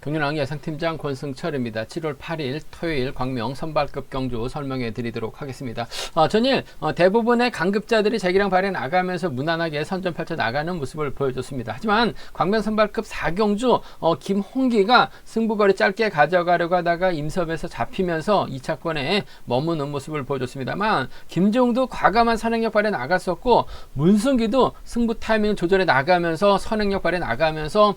경륜왕 예상팀장 권승철입니다. 7월 8일 토요일 광명 선발급 경주 설명해 드리도록 하겠습니다. 전일 대부분의 강급자들이 재기량 발휘 나가면서 무난하게 선전 펼쳐 나가는 모습을 보여줬습니다. 하지만 광명 선발급 4경주 김홍기가 승부거리 짧게 가져가려고 하다가 임섭에서 잡히면서 2차권에 머무는 모습을 보여줬습니다만 김종도 과감한 선행력 발휘 나갔었고 문승기도 승부 타이밍 조절해 나가면서 선행력 발휘 나가면서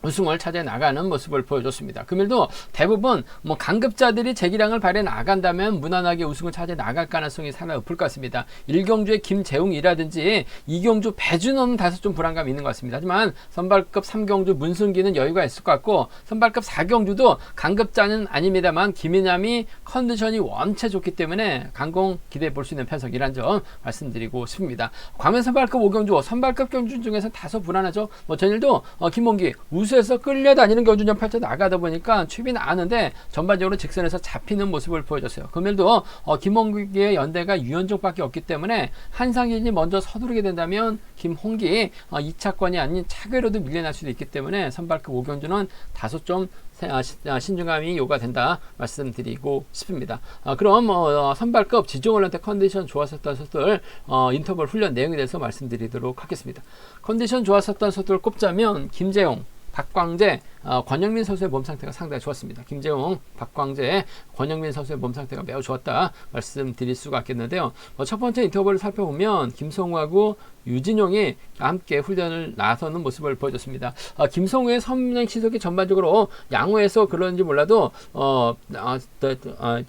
우승을 차지해 나가는 모습을 보여줬습니다. 금일도 대부분 강급자들이 재기량을 발휘해 나간다면 무난하게 우승을 차지해 나갈 가능성이 상당히 높을 것 같습니다. 1경주의 김재웅이라든지 2경주 배준호는 다소 좀 불안감이 있는 것 같습니다. 하지만 선발급 3경주 문승기는 여유가 있을 것 같고 선발급 4경주도 강급자는 아닙니다만 김인남이 컨디션이 원체 좋기 때문에 강공 기대해 볼 수 있는 편석이란 점 말씀드리고 싶습니다. 광명 선발급 5경주 선발급 경주 중에서 다소 불안하죠. 전일도 김홍기 우수에서 끌려다니는 경주전 펼쳐 나가다 보니까 취비 나왔는데 전반적으로 직선에서 잡히는 모습을 보여줬어요. 금일도 김홍기의 연대가 유연종밖에 없기 때문에 한상진이 먼저 서두르게 된다면 김홍기 2차권이 아닌 차궤로도 밀려날 수도 있기 때문에 선발급 5경주는 다소 좀 신중함이 요구된다 말씀드리고 싶습니다. 그럼 선발급 지종원한테 컨디션 좋았었던 선수들 인터벌 훈련 내용에 대해서 말씀드리도록 하겠습니다. 컨디션 좋았었던 선수들 꼽자면 김재용, 박광재, 권영민 선수의 몸 상태가 상당히 좋았습니다. 김재웅, 박광재, 권영민 선수의 몸 상태가 매우 좋았다 말씀드릴 수가 있겠는데요. 첫 번째 인터벌을 살펴보면 김성우하고 유진용이 함께 훈련을 나서는 모습을 보여줬습니다. 김성우의 선행 시속이 전반적으로 양호해서 그런지 몰라도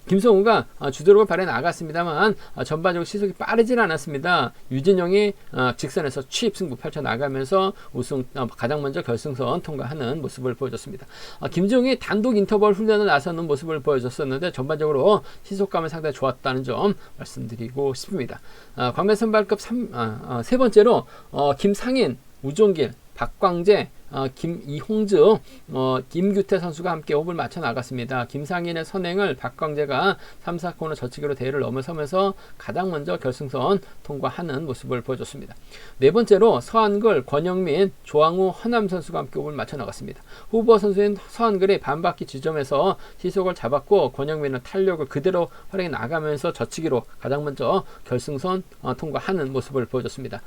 김성우가 주도력을 발휘해 나갔습니다만 전반적으로 시속이 빠르진 않았습니다. 유진용이 직선에서 취입 승부 펼쳐 나가면서 우승 가장 먼저 결승선 통과하는 모습을 보여줬습니다. 김재웅이 단독 인터벌 훈련을 나서는 모습을 보여줬었는데 전반적으로 시속감이 상당히 좋았다는 점 말씀드리고 싶습니다. 광명 선발급 세 번째로 김상인, 우종길, 박광재, 이홍즈, 김규태 선수가 함께 호흡을 맞춰 나갔습니다. 김상인의 선행을 박광재가 3, 4코너 저치기로 대회를 넘어서면서 가장 먼저 결승선 통과하는 모습을 보여줬습니다. 네 번째로 서한글, 권영민, 조항우, 허남 선수가 함께 호흡을 맞춰 나갔습니다. 후보 선수인 서한글이 반바퀴 지점에서 시속을 잡았고 권영민은 탄력을 그대로 활용해 나가면서 저치기로 가장 먼저 결승선 통과하는 모습을 보여줬습니다.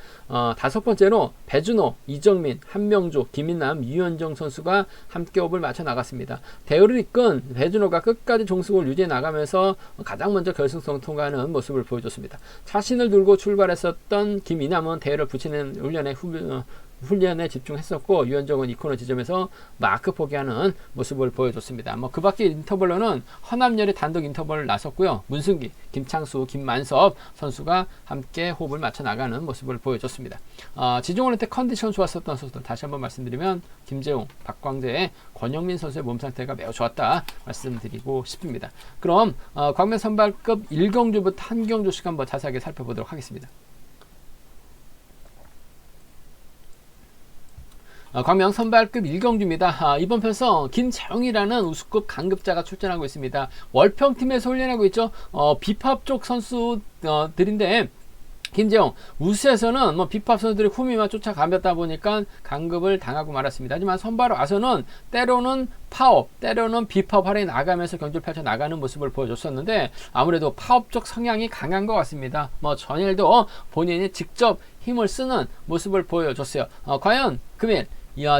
다섯 번째로 배준호, 이정민, 한명주, 김인남, 유현정 선수가 함께 호흡을 맞춰 나갔습니다. 대회를 이끈 배준호가 끝까지 종속을 유지해 나가면서 가장 먼저 결승선 통과하는 모습을 보여줬습니다. 자신을 들고 출발했었던 김인남은 대회를 붙이는 훈련에 집중했었고 유현정은 2코너 지점에서 마크 포기하는 모습을 보여줬습니다. 그 밖에 인터벌로는 허남열이 단독 인터벌을 나섰고요. 문승기, 김창수, 김만섭 선수가 함께 호흡을 맞춰 나가는 모습을 보여줬습니다. 지종원한테 컨디션 좋았었던 선수들 다시 한번 말씀드리면 김재웅, 박광재, 권영민 선수의 몸 상태가 매우 좋았다 말씀드리고 싶습니다. 그럼 광명 선발급 1경주부터 한 경주씩 한번 자세하게 살펴보도록 하겠습니다. 광명 선발급 1경주입니다. 이번 편서 김재웅이라는 우수급 강급자가 출전하고 있습니다. 월평팀에서 훈련하고 있죠. 비팝 쪽 선수들인데 김재웅 우수에서는 비팝 선수들이 후미만 쫓아가다 보니까 강급을 당하고 말았습니다. 하지만 선발 와서는 때로는 파업, 때로는 비팝 활용해 나가면서 경주를 펼쳐 나가는 모습을 보여줬었는데 아무래도 파업 쪽 성향이 강한 것 같습니다. 전일도 본인이 직접 힘을 쓰는 모습을 보여줬어요. 과연 금일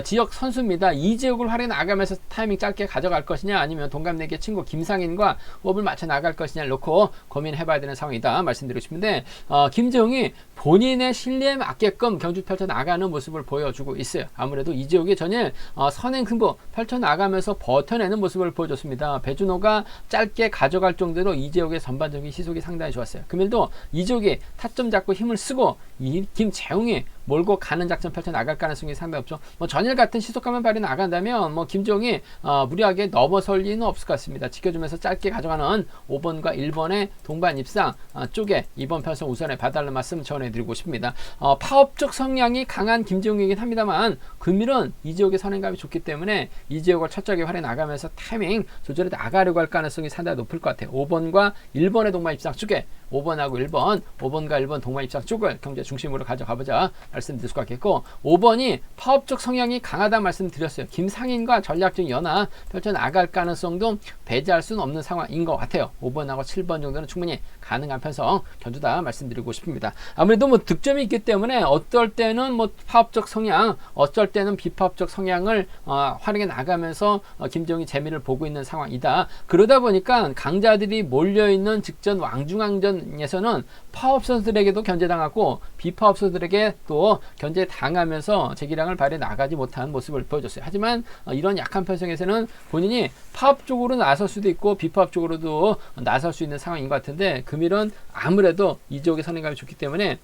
지역 선수입니다. 이 지역을 활용해 나가면서 타이밍 짧게 가져갈 것이냐 아니면 동갑내기 친구 김상인과 호흡을 맞춰 나갈 것이냐를 놓고 고민해봐야 되는 상황이다 말씀드리고 싶은데 김재웅이 본인의 실리에 맞게끔 경주 펼쳐 나가는 모습을 보여주고 있어요. 아무래도 이 지역이 전일 선행 승부 펼쳐 나가면서 버텨내는 모습을 보여줬습니다. 배준호가 짧게 가져갈 정도로 이 지역의 전반적인 시속이 상당히 좋았어요. 금일도 이 지역이 타점 잡고 힘을 쓰고 이 김재웅이 몰고 가는 작전 펼쳐 나갈 가능성이 상당히 없죠. 전일 같은 시속감을 발휘 나간다면 김재웅이 무리하게 넘어설 리는 없을 것 같습니다. 지켜주면서 짧게 가져가는 5번과 1번의 동반 입상 쪽에 이번 편성 우선에 봐달라는 말씀 전해드리고 싶습니다. 파업적 성향이 강한 김재웅이긴 합니다만 금일은 이 지역의 선행감이 좋기 때문에 이 지역을 철저하게 활용해 나가면서 타이밍 조절해 나가려고 할 가능성이 상당히 높을 것 같아요. 5번과 1번의 동반 입상 쪽에 5번하고 1번, 5번과 1번 동반 입상 쪽을 경제 중심으로 가져가보자 말씀드릴 수가 있겠고, 5번이 파업적 성향이 강하다 말씀드렸어요. 김상인과 전략적 연합 펼쳐나갈 가능성도 배제할 수는 없는 상황인 것 같아요. 5번하고 7번 정도는 충분히 가능한 편성 견주다 말씀드리고 싶습니다. 아무래도 뭐 득점이 있기 때문에 어떨 때는 뭐 파업적 성향, 어쩔 때는 비파업적 성향을 활용해 나가면서 김재웅이 재미를 보고 있는 상황이다. 그러다 보니까 강자들이 몰려있는 직전 왕중왕전에서는 파업 선수들에게도 견제당하고 비파업 선수들에게 또 견제당하면서 재기량을 발휘해 나가지 못한 모습을 보여줬어요. 하지만 이런 약한 편성에서는 본인이 파업 쪽으로 나설 수도 있고 비파업 쪽으로도 나설 수 있는 상황인 것 같은데, 금일은 아무래도 이 지역의 선행감이 좋기 때문에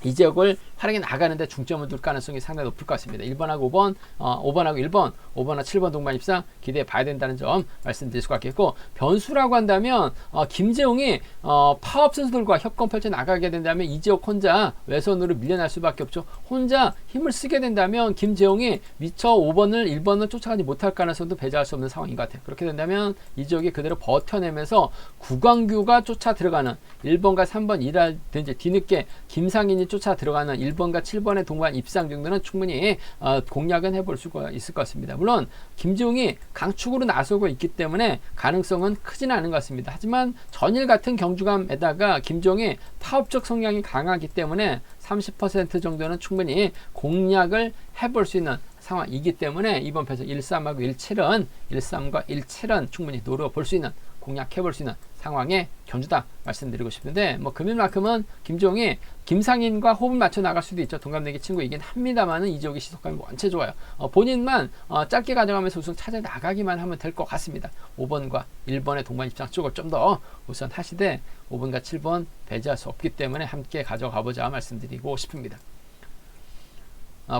이 지역을 활용해 나가는데 중점을 둘 가능성이 상당히 높을 것 같습니다. 1번하고 5번, 5번하고 1번, 5번하고 7번 동반 입상 기대해 봐야 된다는 점 말씀드릴 수가 있겠고, 변수라고 한다면 김재웅이 파업 선수들과 협공 펼쳐 나가게 된다면 이재욱 혼자 외선으로 밀려날 수밖에 없죠. 혼자 힘을 쓰게 된다면 김재웅이 미처 5번을 1번을 쫓아가지 못할 가능성도 배제할 수 없는 상황인 것 같아요. 그렇게 된다면 이재욱이 그대로 버텨내면서 구광규가 쫓아 들어가는 1번과 3번 이라든지 뒤늦게 김상인이 쫓아 들어가는 1번과 7번의 동반 입상 정도는 충분히 공략은 해볼 수가 있을 것 같습니다. 물론 김재웅이 강축으로 나서고 있기 때문에 가능성은 크지는 않은 것 같습니다. 하지만 전일 같은 경주감에다가 김재웅이 파업적 성향이 강하기 때문에 30% 정도는 충분히 공략을 해볼 수 있는 상황이기 때문에 이번 편에서 13하고 17은 13과 17은 충분히 노려볼 수 있는, 공략해볼 수 있는 상황의 견주다 말씀드리고 싶은데, 뭐 금일만큼은 김재웅이 김상인과 호흡을 맞춰 나갈 수도 있죠. 동갑내기 친구이긴 합니다만은 이지옥의 시속감이 원체 좋아요. 본인만 짧게 가져가면서 우선 찾아 나가기만 하면 될 것 같습니다. 5번과 1번의 동반 입장 쪽을 좀 더 우선 하시되 5번과 7번 배제할 수 없기 때문에 함께 가져가보자 말씀드리고 싶습니다.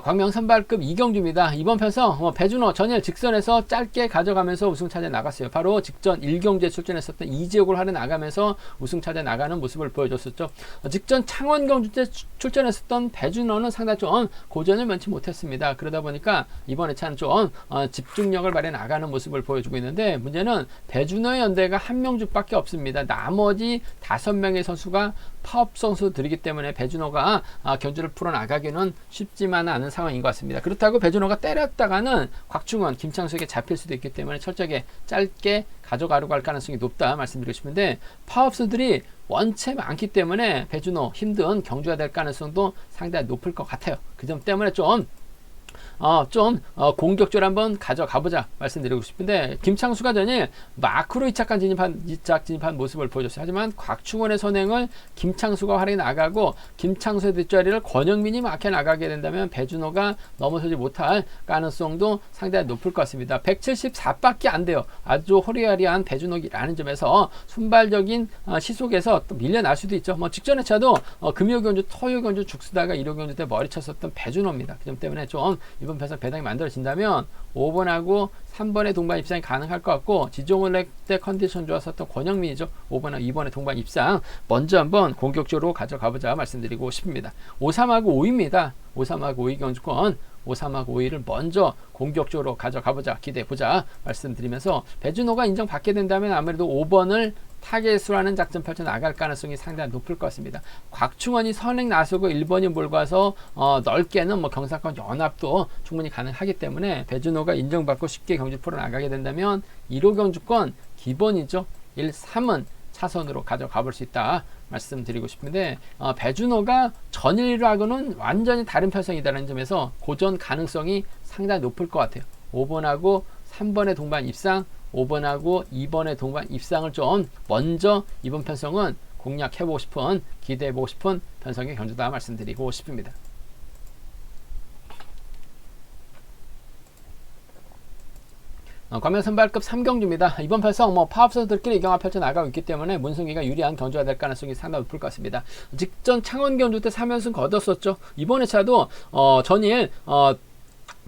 광명 선발급 이경주입니다. 이번 편성 배준호 전일 직선에서 짧게 가져가면서 우승 차지해 나갔어요. 바로 직전 1경주에 출전했었던 이지옥을 하려 나가면서 우승 차지해 나가는 모습을 보여줬었죠. 직전 창원 경주 때 출전했었던 배준호는 상당히 좀 고전을 면치 못했습니다. 그러다 보니까 이번 회차는 좀 집중력을 발휘해 나가는 모습을 보여주고 있는데, 문제는 배준호의 연대가 한 명주밖에 없습니다. 나머지 5명의 선수가 파업 선수들이기 때문에 배준호가 견주를 풀어나가기는 쉽지만 않은 상황인 것 같습니다. 그렇다고 배준호가 때렸다가는 곽충원, 김창수에게 잡힐 수도 있기 때문에 철저하게 짧게 가져가려고 할 가능성이 높다 말씀드리고 싶은데, 파업 선수들이 원체 많기 때문에 배준호 힘든 경주가 될 가능성도 상당히 높을 것 같아요. 그 점 때문에 좀 공격적으로 한번 가져가보자 말씀드리고 싶은데, 김창수가 전일 마크로 2차 진입한 모습을 보여줬어요. 하지만 곽충원의 선행을 김창수가 활용해 나가고 김창수의 뒷자리를 권영민이 막혀 나가게 된다면 배준호가 넘어서지 못할 가능성도 상당히 높을 것 같습니다. 174밖에 안 돼요. 아주 호리호리한 배준호라는 점에서 순발적인 시속에서 또 밀려날 수도 있죠. 뭐 직전에 차도 금요경주, 토요경주 죽쓰다가 일요경주 때 머리 쳤었던 배준호입니다. 그 점 때문에 좀 이번 편성 배당이 만들어진다면 5번하고 3번의 동반 입상이 가능할 것 같고, 지종을 때 컨디션 좋았었던 권영민이죠. 5번하고 2번의 동반 입상 먼저 한번 공격적으로 가져가보자 말씀드리고 싶습니다. 53하고 5입니다. 53하고 5위 경주권, 53하고 5위를 먼저 공격적으로 가져가보자, 기대해보자 말씀드리면서, 배준호가 인정받게 된다면 아무래도 5번을 타겟으로 하는 작전 펼쳐 나갈 가능성이 상당히 높을 것 같습니다. 곽충원이 선행 나서고 1번이 몰고 와서 넓게는 뭐 경사권 연합도 충분히 가능하기 때문에 배준호가 인정받고 쉽게 경주 풀어 나가게 된다면 1호 경주권 기본이죠. 1, 3은 차선으로 가져가 볼 수 있다 말씀드리고 싶은데, 배준호가 전일하고는 완전히 다른 편성이다라는 점에서 고전 가능성이 상당히 높을 것 같아요. 5번하고 3번의 동반 입상, 5번하고 2번의 동반 입상을 좀 먼저 이번 편성은 공략해보고 싶은, 기대해보고 싶은 편성의 견주다 말씀드리고 싶습니다. 광명 선발급 3경주입니다. 이번 편성 파업 선수들끼리 이경화 펼쳐 나가고 있기 때문에 문승기가 유리한 경주가 될 가능성이 상당히 높을 것 같습니다. 직전 창원 경주 때 3연승 거뒀었죠. 이번 회차도 전일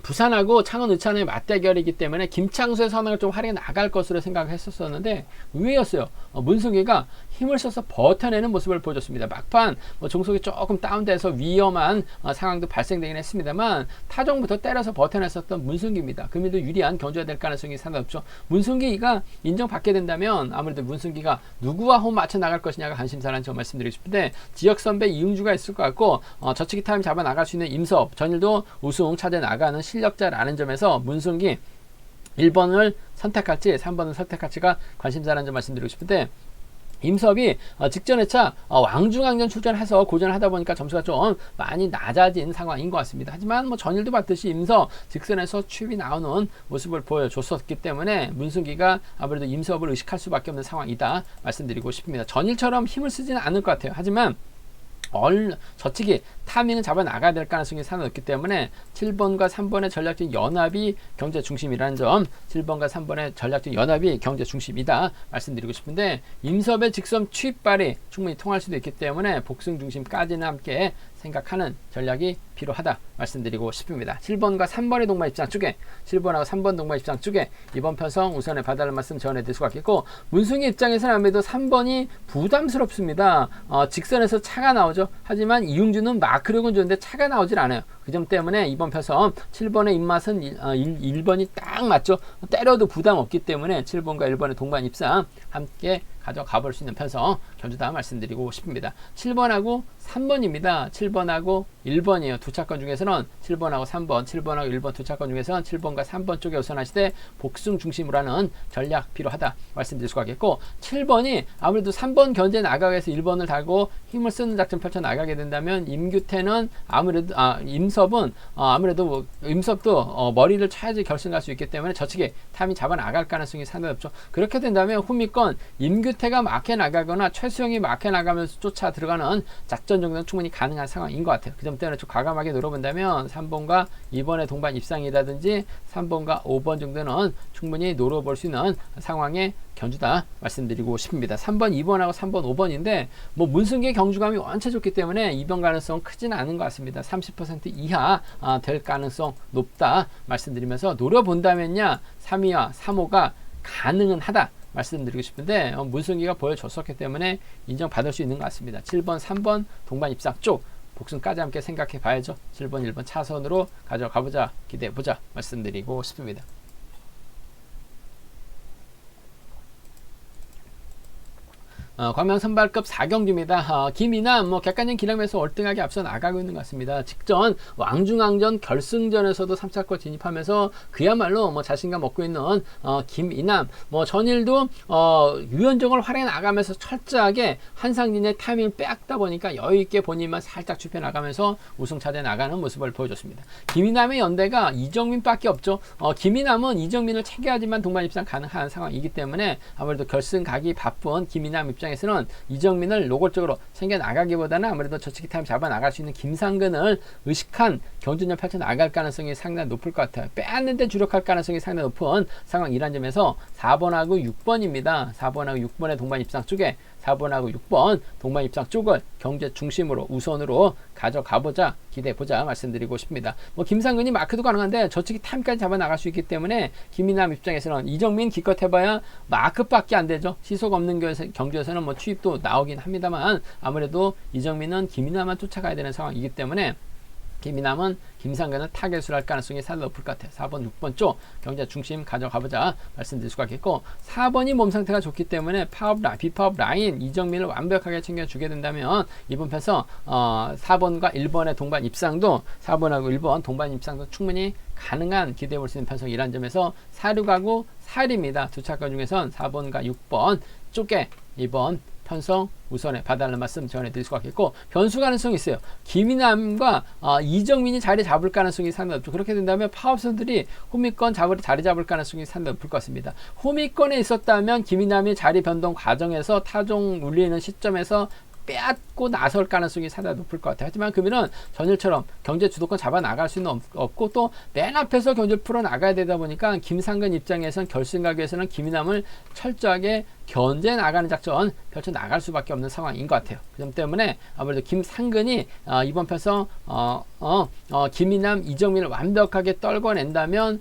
부산하고 창원 의찬의 맞대결이기 때문에 김창수의 선행을 좀 활용해 나갈 것으로 생각했었는데 의외였어요. 문승기가 힘을 써서 버텨내는 모습을 보여줬습니다. 막판 뭐 종속이 조금 다운돼서 위험한 상황도 발생되긴 했습니다만 타종부터 때려서 버텨냈었던 문승기입니다. 금일도 유리한 경주가 될 가능성이 상당히 높죠. 문승기가 인정받게 된다면 아무래도 문승기가 누구와 호흡 맞춰 나갈 것이냐가 관심사라는 점 말씀드리고 싶은데 지역 선배 이응주가 있을 것 같고 저치기 타임 잡아 나갈 수 있는 임섭 전일도 우승 차제 나가는 실력자라는 점에서 문승기 1번을 선택할지 3번을 선택할지가 관심사라는 점 말씀드리고 싶은데 임섭이 직전 회차 왕중왕전 출전해서 고전을 하다 보니까 점수가 좀 많이 낮아진 상황인 것 같습니다. 하지만 뭐 전일도 봤듯이 임섭 직선에서 추입이 나오는 모습을 보여줬었기 때문에 문승기가 아무래도 임섭을 의식할 수밖에 없는 상황이다 말씀드리고 싶습니다. 전일처럼 힘을 쓰지는 않을 것 같아요. 하지만 저치기 타이밍은 잡아 나가야 될 가능성이 상당히 높기 때문에 7번과 3번의 전략적 연합이 경제 중심이라는 점 7번과 3번의 전략적 연합이 경제 중심이다 말씀드리고 싶은데 임섭의 직선 취입발이 충분히 통할 수도 있기 때문에 복승 중심까지는 함께 생각하는 전략이 필요하다 말씀드리고 싶습니다. 7번과 3번의 동반 입장 쪽에 7번하고 3번 동반 입장 쪽에 이번 편성 우선에 봐달라는 말씀 전해드릴 수가 있겠고 문승희 입장에서는 아무래도 3번이 부담스럽습니다. 직선에서 차가 나오죠. 하지만 이응주는 마크력은 좋은데 차가 나오질 않아요. 그 점 때문에 이번 편성 7번의 입맛은 1번이 딱 맞죠. 때려도 부담 없기 때문에 7번과 1번의 동반 입상 함께 가져가 볼 수 있는 편성 경주다 말씀드리고 싶습니다. 7번하고 3번입니다. 7번하고 1번이에요. 두 차권 중에서는 7번하고 3번, 7번하고 1번 두 차권 중에서는 7번과 3번 쪽에 우선하시되 복승 중심으로 하는 전략 필요하다 말씀드릴 수가 있겠고 7번이 아무래도 3번 견제 나가기 위해서 1번을 달고 힘을 쓰는 작전 펼쳐 나가게 된다면 임규태는 아무래도 임섭은 아무래도 임섭도 머리를 쳐야지 결승 갈 수 있기 때문에 저측에 타임이 잡아 나갈 가능성이 상당히 높죠. 그렇게 된다면 후미권 임규태가 막혀 나가거나 최수영이 막혀 나가면서 쫓아 들어가는 작전 정도는 충분히 가능한 상황인 것 같아요. 그 점 때문에 좀 과감하게 노려본다면 3번과 2번의 동반 입상이라든지 3번과 5번 정도는 충분히 노려볼 수 있는 상황의 경주다 말씀드리고 싶습니다. 3번, 2번하고 3번, 5번인데 뭐 문승기의 경주감이 원체 좋기 때문에 2번 가능성 크지는 않은 것 같습니다. 30% 이하 될 가능성 높다 말씀드리면서 노려본다면야 3위와 3호가 가능은 하다 말씀드리고 싶은데 문승기가 보여줬었기 때문에 인정받을 수 있는 것 같습니다. 7번, 3번 동반 입상 쪽 복승까지 함께 생각해 봐야죠. 7번, 1번 차선으로 가져가보자, 기대해보자 말씀드리고 싶습니다. 광명 선발급 4경주입니다. 김이남 객관적인 기량에서 월등하게 앞서 나가고 있는 것 같습니다. 직전 왕중왕전 결승전에서도 3차권 진입하면서 그야말로 자신감 얻고 있는 김이남 전일도 유연정을 활용해 나가면서 철저하게 한상진의 타이밍을 빼앗다 보니까 여유있게 본인만 살짝 좁혀 나가면서 우승차대 나가는 모습을 보여줬습니다. 김이남의 연대가 이정민 밖에 없죠. 김이남은 이정민을 챙겨야지만 동반 입상 가능한 상황이기 때문에 아무래도 결승 가기 바쁜 김이남 입장에서는 이정민을 노골적으로 챙겨 나가기보다는 아무래도 저치기 타임 잡아 나갈 수 있는 김상근을 의식한 경주전 펼쳐 나갈 가능성이 상당히 높을 것 같아요. 빼앗는데 주력할 가능성이 상당히 높은 상황이란 점에서 4번하고 6번입니다. 4번하고 6번의 동반 입상 쪽에 4번하고 6번 동반 입상 쪽을 경제 중심으로 우선으로 가져가보자, 기대해보자 말씀드리고 싶습니다. 김상근이 마크도 가능한데 저치기 타임까지 잡아 나갈 수 있기 때문에 김이남 입장에서는 이정민 기껏 해봐야 마크밖에 안 되죠. 시속 없는 경주에서는 추입도 나오긴 합니다만 아무래도 이정민은 김이남만 쫓아가야 되는 상황이기 때문에 김이남은 김상근은 타겟을 할 가능성이 상당히 높을 것 같아요. 4번, 6번 쪽 경제 중심 가져가보자 말씀드릴 수가 있겠고 4번이 몸 상태가 좋기 때문에 비파업 라인 이정민을 완벽하게 챙겨주게 된다면 이번 편에서 4번과 1번의 동반 입상도 4번하고 1번 동반 입상도 충분히 가능한 기대해 볼 수 있는 편성이라는 점에서 4륙하고 4일입니다. 두 차권 중에선 4번과 6번 쪽에 이번 편성 우선에 봐달라는 말씀 전해드릴 수가 있겠고 변수 가능성이 있어요. 김이남과 이정민이 자리 잡을 가능성이 상당히 높죠. 그렇게 된다면 파업선들이 호미권 자리 잡을 가능성이 상당히 높을 것 같습니다. 호미권에 있었다면 김이남이 자리 변동 과정에서 타종 울리는 시점에서 빼앗고 나설 가능성이 상당히 높을 것 같아요. 하지만 그러면 전일처럼 경제 주도권 잡아 나갈 수는 없고 또 맨 앞에서 경제를 풀어 나가야 되다 보니까 김상근 입장에선 결승 가기 위해서는 김이남을 철저하게 견제 나가는 작전 펼쳐 나갈 수밖에 없는 상황인 것 같아요. 그 점 때문에 아무래도 김상근이 이번 편성 김이남, 이정민을 완벽하게 떨궈낸다면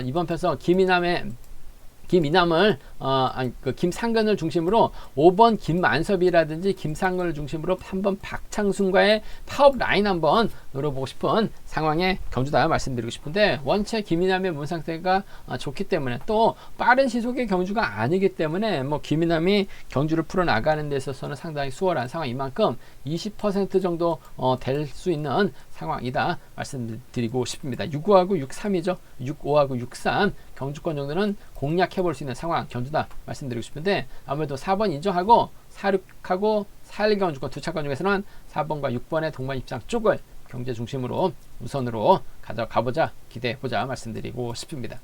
이번 편성 김이남을 김상근을 중심으로 5번 김만섭이라든지 김상근을 중심으로 3번 박창순과의 파업 라인 한번 노려보고 싶은 상황의 경주다 말씀드리고 싶은데, 원체 김이남의 몸 상태가 좋기 때문에 또 빠른 시속의 경주가 아니기 때문에 뭐 김이남이 경주를 풀어나가는 데 있어서는 상당히 수월한 상황인 만큼 20% 정도 될 수 있는 상황이다 말씀드리고 싶습니다. 65하고 63이죠. 65하고 63 경주권 정도는 공략해 볼 수 있는 상황 경주다 말씀드리고 싶은데, 아무래도 4번 인정하고 46하고 41 경주권 두 차권 중에서는 4번과 6번의 동반 입상 쪽을 경제 중심으로 우선으로 가져가보자, 기대해보자 말씀드리고 싶습니다.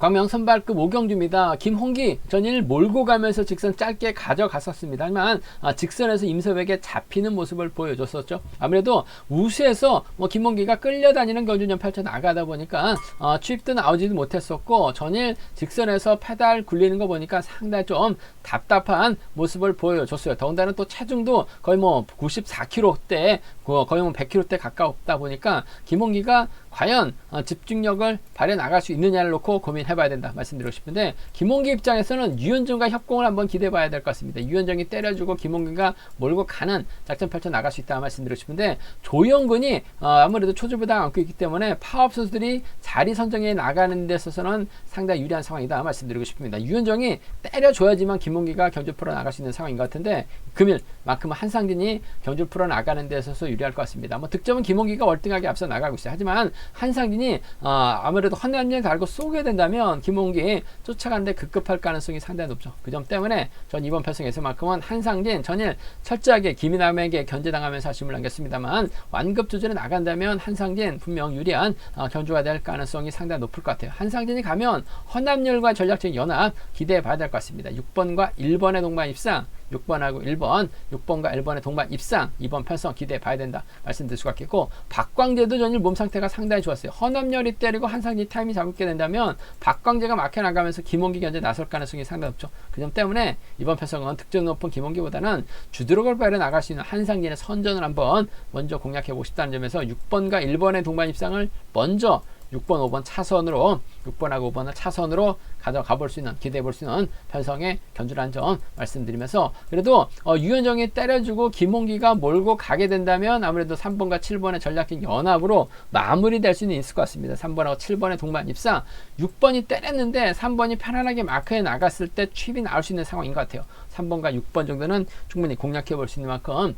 광명 선발급 5경주입니다. 김홍기 전일 몰고 가면서 직선 짧게 가져갔었습니다. 하지만 직선에서 임섭에게 잡히는 모습을 보여줬었죠. 아무래도 우수에서 김홍기가 끌려다니는 경주전 펼쳐 나가다 보니까 취입도 나오지도 못했었고, 전일 직선에서 페달 굴리는 거 보니까 상당히 좀 답답한 모습을 보여줬어요. 더군다나 또 체중도 거의 94kg대, 거의 100kg대 가까웠다 보니까 김홍기가 과연 집중력을 발휘해 나갈 수 있느냐를 놓고 고민해봐야 된다 말씀드리고 싶은데, 김홍기 입장에서는 유현정과 협공을 한번 기대해봐야 될 것 같습니다. 유현정이 때려주고 김홍기가 몰고 가는 작전 펼쳐 나갈 수 있다 말씀드리고 싶은데, 조영근이 아무래도 초주부당 안고 있기 때문에 파업 선수들이 자리 선정해 나가는 데 있어서는 상당히 유리한 상황이다 말씀드리고 싶습니다. 유현정이 때려줘야지만 김홍기가 경주 풀어 나갈 수 있는 상황인 것 같은데, 금일만큼은 한상진이 경주 풀어 나가는 데 있어서 유리할 것 같습니다. 득점은 김홍기가 월등하게 앞서 나가고 있어요. 하지만 한상진이 아무래도 헌납을 달고 쏘게 된다면 김홍기 쫓아가는데 급급할 가능성이 상당히 높죠. 그 점 때문에 전 이번 편성에서만큼은 한상진 전일 철저하게 김이남에게 견제당하면서 아쉬움을 남겼습니다만, 완급 조절에 나간다면 한상진 분명 유리한 경주가 될 가능성이 상당히 높을 것 같아요. 한상진이 가면 헌납률과 전략적인 연합 기대해 봐야 될 것 같습니다. 6번과 1번의 동반 입상, 6번하고 1번, 6번과 1번의 동반 입상, 이번 편성 기대해 봐야 된다 말씀드릴 수가 있겠고, 박광재도 전일 몸 상태가 상당히 좋았어요. 헌납열이 때리고 한상진 타임이 잡게 된다면 박광재가 막혀나가면서 김홍기 견제 나설 가능성이 상당히 높죠. 그 점 때문에 이번 편성은 득점 높은 김홍기보다는 주드록을 발휘해 나갈 수 있는 한상진의 선전을 한번 먼저 공략해 보고 싶다는 점에서 6번과 1번의 동반 입상을 먼저 6번, 5번 차선으로, 6번하고 5번을 차선으로 가져가 볼 수 있는, 기대해 볼 수 있는 편성의 견주라는 점 말씀드리면서, 그래도 유현정이 때려주고 김홍기가 몰고 가게 된다면 아무래도 3번과 7번의 전략적 연합으로 마무리될 수는 있을 것 같습니다. 3번하고 7번의 동반 입상, 6번이 때렸는데 3번이 편안하게 마크해 나갔을 때 취입이 나올 수 있는 상황인 것 같아요. 3번과 6번 정도는 충분히 공략해 볼 수 있는 만큼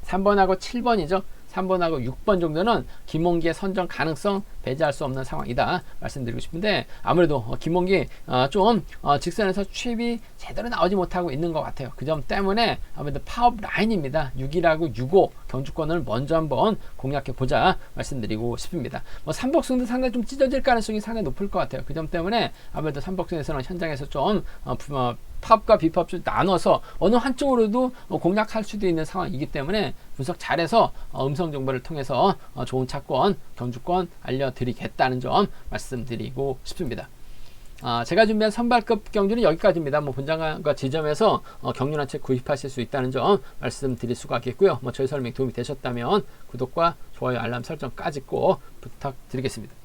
3번하고 7번이죠. 3번하고 6번 정도는 김홍기의 선정 가능성 배제할 수 없는 상황이다 말씀드리고 싶은데, 아무래도 김홍기 좀 직선에서 취입이 제대로 나오지 못하고 있는 것 같아요. 그 점 때문에 아무래도 파업 라인입니다. 6이라고 6호 경주권을 먼저 한번 공략해 보자 말씀드리고 싶습니다. 삼복승도 상당히 좀 찢어질 가능성이 상당히 높을 것 같아요. 그 점 때문에 아무래도 삼복승에서는 현장에서 좀 팝과 비팝 좀 나눠서 어느 한쪽으로도 공략할 수도 있는 상황이기 때문에 분석 잘해서 음성 정보를 통해서 좋은 차권, 경주권 알려드리겠다는 점 말씀드리고 싶습니다. 제가 준비한 선발급 경주는 여기까지입니다. 본장과 지점에서 경륜 한 채 구입하실 수 있다는 점 말씀드릴 수가 있겠고요. 저희 설명이 도움이 되셨다면 구독과 좋아요, 알람 설정까지 꼭 부탁드리겠습니다.